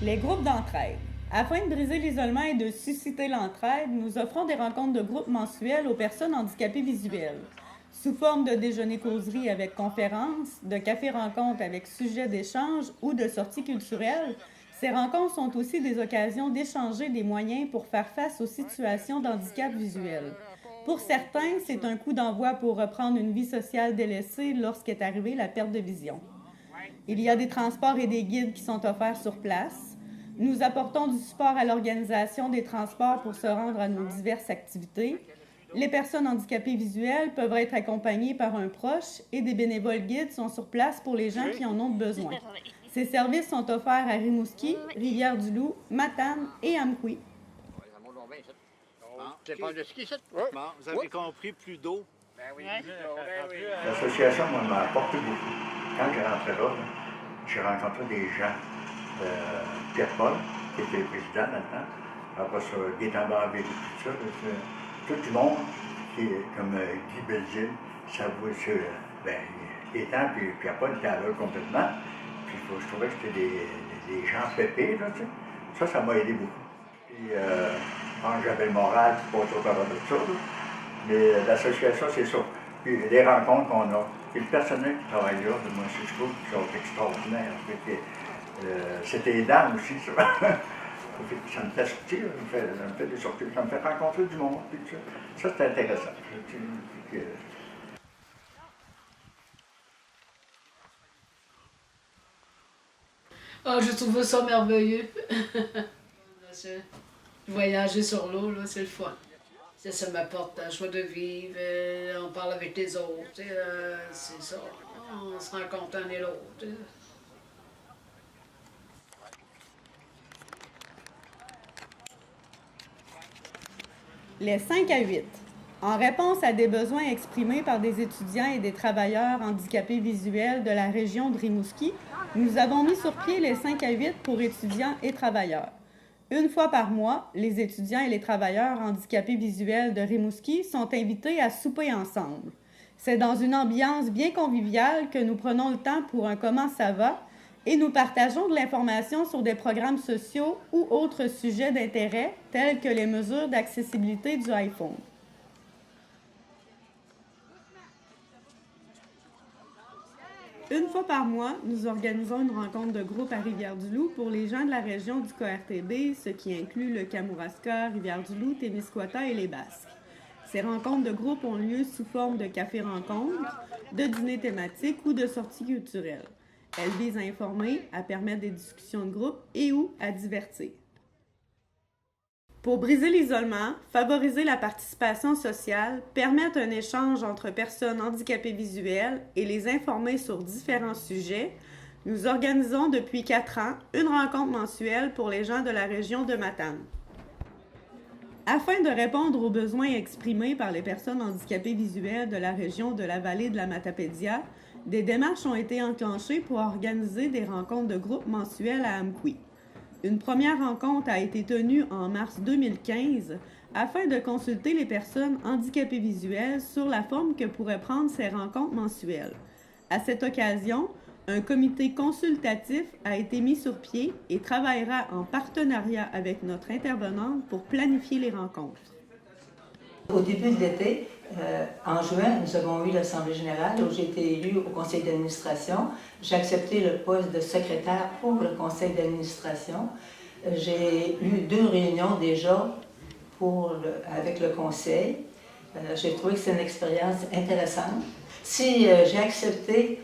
Les groupes d'entraide. Afin de briser l'isolement et de susciter l'entraide, nous offrons des rencontres de groupe mensuelles aux personnes handicapées visuelles. Sous forme de déjeuner-causerie avec conférences, de café-rencontre avec sujet d'échange ou de sorties culturelles, ces rencontres sont aussi des occasions d'échanger des moyens pour faire face aux situations d'handicap visuel. Pour certains, c'est un coup d'envoi pour reprendre une vie sociale délaissée lorsqu'est arrivée la perte de vision. Il y a des transports et des guides qui sont offerts sur place. Nous apportons du support à l'organisation des transports pour se rendre à nos diverses activités. Les personnes handicapées visuelles peuvent être accompagnées par un proche et des bénévoles guides sont sur place pour les gens qui en ont besoin. Ces services sont offerts à Rimouski, Rivière-du-Loup, Matane et Amqui. Vous avez compris, plus d'eau. L'association m'a apporté beaucoup. Quand j'ai rentré là, j'ai rencontré des gens. Pierre-Paul, qui était le président maintenant. Après ça, Guy Tambaville, tout ça. Tout le monde, qui est comme Guy Belzile, ça voit sur Gaétan, puis Pierre-Paul était à l'heure complètement. Puis je trouvais que c'était des gens pépés, là, tu sais. Ça m'a aidé beaucoup. Puis, j'avais le moral pour pas trop de ça. Là. Mais l'association, c'est ça. Puis les rencontres qu'on a. Puis le personnel qui travaille là, moi, je trouve qu'ils sont extraordinaires. C'était aidant aussi, ça. Ça me fait sortir, ça me fait des sorties, ça me fait rencontrer du monde. Ça, c'est intéressant. Oh, je trouve ça merveilleux. Voyager sur l'eau, c'est le fun. Ça m'apporte la joie de vivre, on parle avec les autres, c'est ça. On se rencontre un et l'autre. Les 5 à 8. En réponse à des besoins exprimés par des étudiants et des travailleurs handicapés visuels de la région de Rimouski, nous avons mis sur pied les 5 à 8 pour étudiants et travailleurs. Une fois par mois, les étudiants et les travailleurs handicapés visuels de Rimouski sont invités à souper ensemble. C'est dans une ambiance bien conviviale que nous prenons le temps pour un comment ça va et nous partageons de l'information sur des programmes sociaux ou autres sujets d'intérêt tels que les mesures d'accessibilité du iPhone. Une fois par mois, nous organisons une rencontre de groupe à Rivière-du-Loup pour les gens de la région du QRTB, ce qui inclut le Kamouraska, Rivière-du-Loup, Témiscouata et les Basques. Ces rencontres de groupe ont lieu sous forme de café-rencontres, de dîners thématiques ou de sorties culturelles. Elles visent à informer, à permettre des discussions de groupe et ou à divertir. Pour briser l'isolement, favoriser la participation sociale, permettre un échange entre personnes handicapées visuelles et les informer sur différents sujets, nous organisons depuis 4 ans une rencontre mensuelle pour les gens de la région de Matane. Afin de répondre aux besoins exprimés par les personnes handicapées visuelles de la région de la vallée de la Matapédia, des démarches ont été enclenchées pour organiser des rencontres de groupe mensuelles à Amqui. Une première rencontre a été tenue en mars 2015 afin de consulter les personnes handicapées visuelles sur la forme que pourraient prendre ces rencontres mensuelles. À cette occasion, un comité consultatif a été mis sur pied et travaillera en partenariat avec notre intervenante pour planifier les rencontres. Au début de l'été, en juin, nous avons eu l'Assemblée générale où j'ai été élue au conseil d'administration. J'ai accepté le poste de secrétaire pour le conseil d'administration. J'ai eu 2 réunions déjà avec le conseil. J'ai trouvé que c'est une expérience intéressante. Si j'ai accepté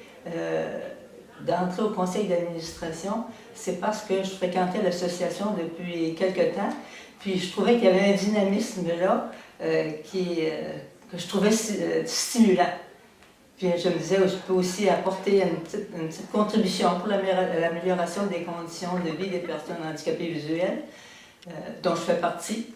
d'entrer au conseil d'administration, c'est parce que je fréquentais l'association depuis quelque temps. Puis je trouvais qu'il y avait un dynamisme là que je trouvais stimulant. Puis je me disais, je peux aussi apporter une petite contribution pour l'amélioration des conditions de vie des personnes handicapées visuelles, dont je fais partie.